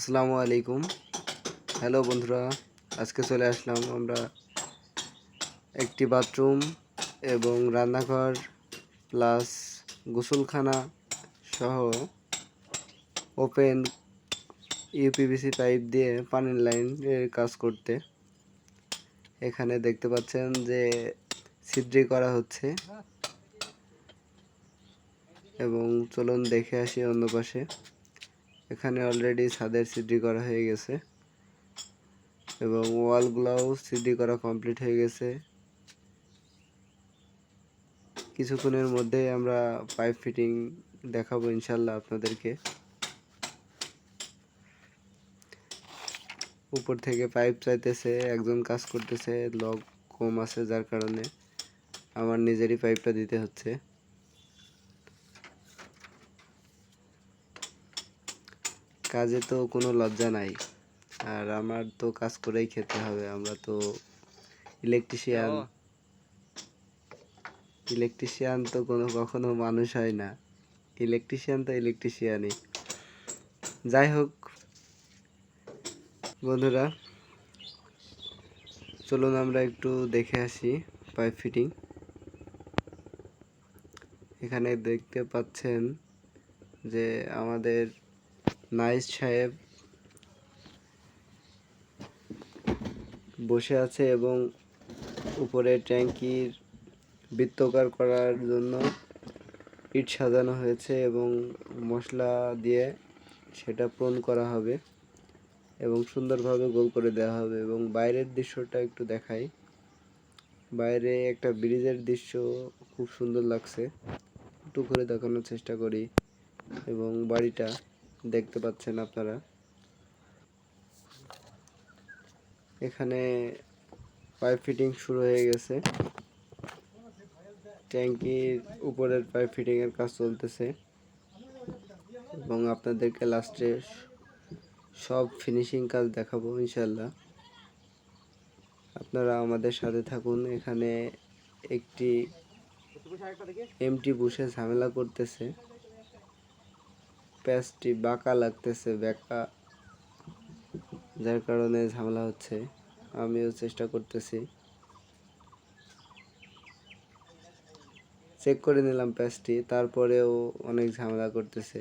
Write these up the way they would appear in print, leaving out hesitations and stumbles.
আসসালামু আলাইকুম। হ্যালো বন্ধুরা, আজকে চলে আসলাম আমরা একটি বাথরুম এবং রান্নাঘর প্লাস গোসলখানা সহ ওপেন ইউপিভিসি পাইপ দিয়ে পানির লাইনের কাজ করতে। এখানে দেখতে পাচ্ছেন যে ছিদ্রি করা হচ্ছে এবং চলুন দেখে আসি অন্য পাশে। এখানে অলরেডি ছাদের ছিদ্রি করা হয়ে গেছে এবং ওয়ালগুলোও সিডি করা কমপ্লিট হয়ে গেছে। কিছুক্ষণের মধ্যে আমরা পাইপ ফিটিং দেখাবো ইনশাল্লাহ আপনাদেরকে। উপর থেকে পাইপ চাইতেছে, একজন কাজ করতেছে, লক কম আছে যার কারণে আমার নিজেরই পাইপটা দিতে হচ্ছে। কাজে তো কোনো লজ্জা নাই, আর আমার তো কাজ করেই খেতে হবে। আমরা তো ইলেকট্রিশিয়ান তো কখনো মানুষ হয় না। ইলেকট্রিশিয়ান তো ইলেকট্রিশিয়ানই। যাই হোক বন্ধুরা, চলুন আমরা একটু দেখে আসি পাইপ ফিটিং। এখানে দেখতে পাচ্ছেন যে আমাদের নাইস সাহেব বসে আছে এবং উপরে ট্যাঙ্কির বৃত্তাকার করার জন্য ইট সাজানো হয়েছে এবং মশলা দিয়ে সেটা পূরণ করা হবে এবং সুন্দরভাবে গোল করে দেওয়া হবে। এবং বাইরের দৃশ্যটা একটু দেখাই। বাইরে একটা ব্রিজের দৃশ্য খুব সুন্দর লাগছে, একটু করে দেখানোর চেষ্টা করি। এবং বাড়িটা দেখতে পাচ্ছেন আপনারা। এখানে পাইপ ফিটিং শুরু হয়ে গেছে, ট্যাঙ্কির উপরের পাইপ ফিটিং এর কাজ চলতেছে এবং আপনাদেরকে লাস্টে সব ফিনিশিং কাজ দেখাবো ইনশাল্লাহ। আপনারা আমাদের সাথে থাকুন। এখানে একটি এমটি বুশে ঝামেলা করতেছে, প্যাচটি বাঁকা লাগতেছে, যার কারণে ঝামেলা হচ্ছে। আমিও চেষ্টা করতেছি, চেক করে নিলাম প্যাচটি, তারপরেও অনেক ঝামেলা করতেছে।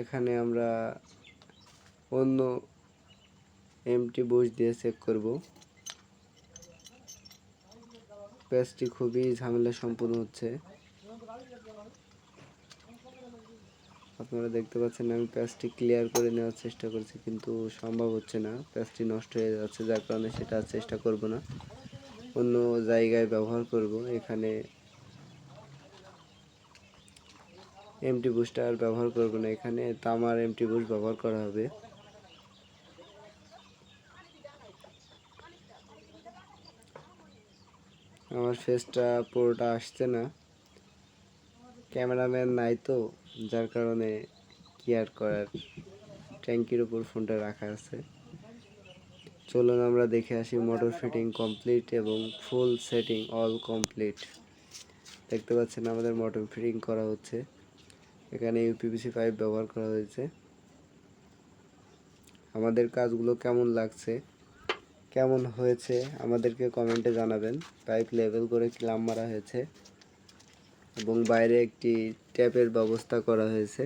এখানে আমরা অন্য এমটি বুশ দিয়ে চেক করব। প্যাচটি খুবই ঝামেলা সম্পূর্ণ হচ্ছে। আপনারা দেখতে পাচ্ছেন আমি প্যাচটি ক্লিয়ার করে নেওয়ার চেষ্টা করছি, কিন্তু সম্ভব হচ্ছে না। প্যাচটি নষ্ট হয়ে যাচ্ছে, যার কারণে সেটা চেষ্টা করব না, অন্য জায়গায় ব্যবহার করব। এখানে এমটি বুশটা আর ব্যবহার করব না, এখানে তামার এমটি বুশ ব্যবহার করা হবে। আমার ফেসটা পুরোটা আসছে না, ক্যামেরাম্যান নাই তো, যার কারণে কি আর করার, ট্যাঙ্কির উপর ফোনটা রাখা আছে। চলুন আমরা দেখে আসি। মোটর ফিটিং কমপ্লিট এবং ফুল সেটিং অল কমপ্লিট। দেখতে পাচ্ছেন আমাদের মোটর ফিটিং করা হচ্ছে। এখানে ইউপিভিসি পাইপ ব্যবহার করা হয়েছে। আমাদের কাজগুলো কেমন লাগছে, কেমন হয়েছে আমাদেরকে কমেন্টে জানাবেন। পাইপ লেভেল করে ক্লাম মারা হয়েছে এবং বাইরে একটি ট্যাপের ব্যবস্থা করা হয়েছে।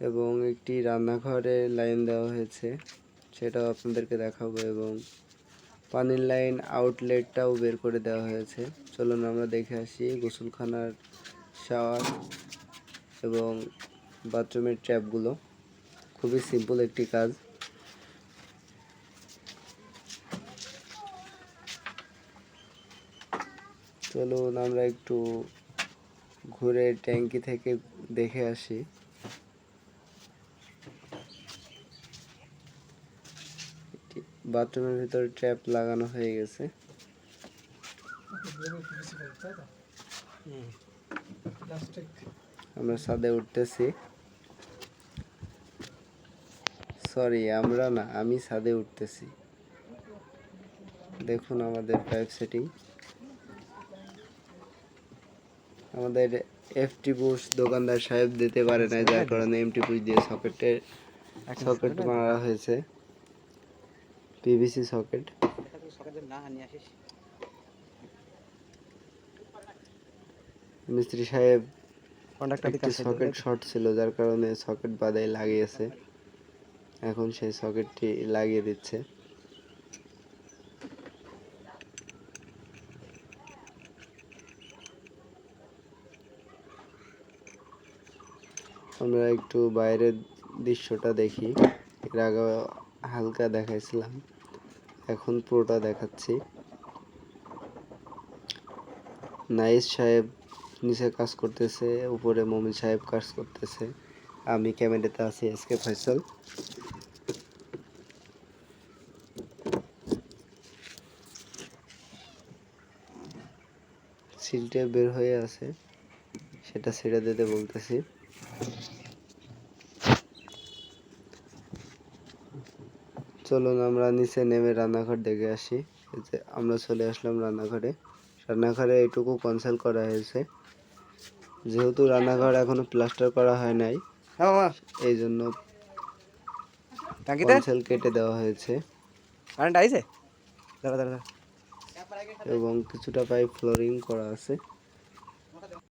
এবং একটি রান্নাঘরে লাইন দেওয়া হয়েছে, সেটাও আপনাদেরকে দেখাবো। এবং পানির লাইন আউটলেটটাও বের করে দেওয়া হয়েছে। চলুন আমরা দেখে আসি গোসলখানার শাওয়ার এবং বাথরুমের ট্যাপগুলো। খুবই সিম্পল একটি কাজ। চলুন আমরা একটু ঘুরে ট্যাঙ্কি থেকে দেখে আসি। বাথরুমের ভিতরে ট্যাপ লাগানো হয়ে গেছে। আমরা ছাদে উঠতেছি, সরি আমরা না, আমি ছাদে উঠতেছি। দেখুন আমাদের পাইপ সেটিং। আমাদের এফটি পুশ দোকানদার সাহেব দিতে পারে না, যার কারণে এমটি পুশ দিয়ে সকেট মারা হয়েছে, পিভিসি সকেট। মিস্ত্রি সাহেব একটি সকেট শর্ট ছিল, যার কারণে সকেট বাদাই লাগিয়েছে, এখন সেই সকেটটি লাগিয়ে দিচ্ছে। আমরা একটু বাইরের দৃশ্যটা দেখি। এর আগে হালকা দেখাইছিলাম, এখন পুরোটা দেখাচ্ছি। নাইস সাহেব নিচে কাজ করতেছে, উপরে মমিন সাহেব কাজ করতেছে, আমি ক্যামেরাতে আছি এসকে ফয়সাল। সিলটা বের হয়ে আছে, সেটা ছেড়ে দিতে বলতেছি। চলুন আমরা নিচে নেমে রান্নাঘর দেখে আসি। এই যে আমরা চলে আসলাম রান্নাঘরে। রান্নাঘরে এইটুকু কনসেল করা হয়েছে, যেহেতু রান্নাঘর এখনো প্লাস্টার করা হয় নাই, এই জন্য কনসেল কেটে দেওয়া হয়েছে এবং কিছুটা পাইপ ফ্লোরিং করা আছে।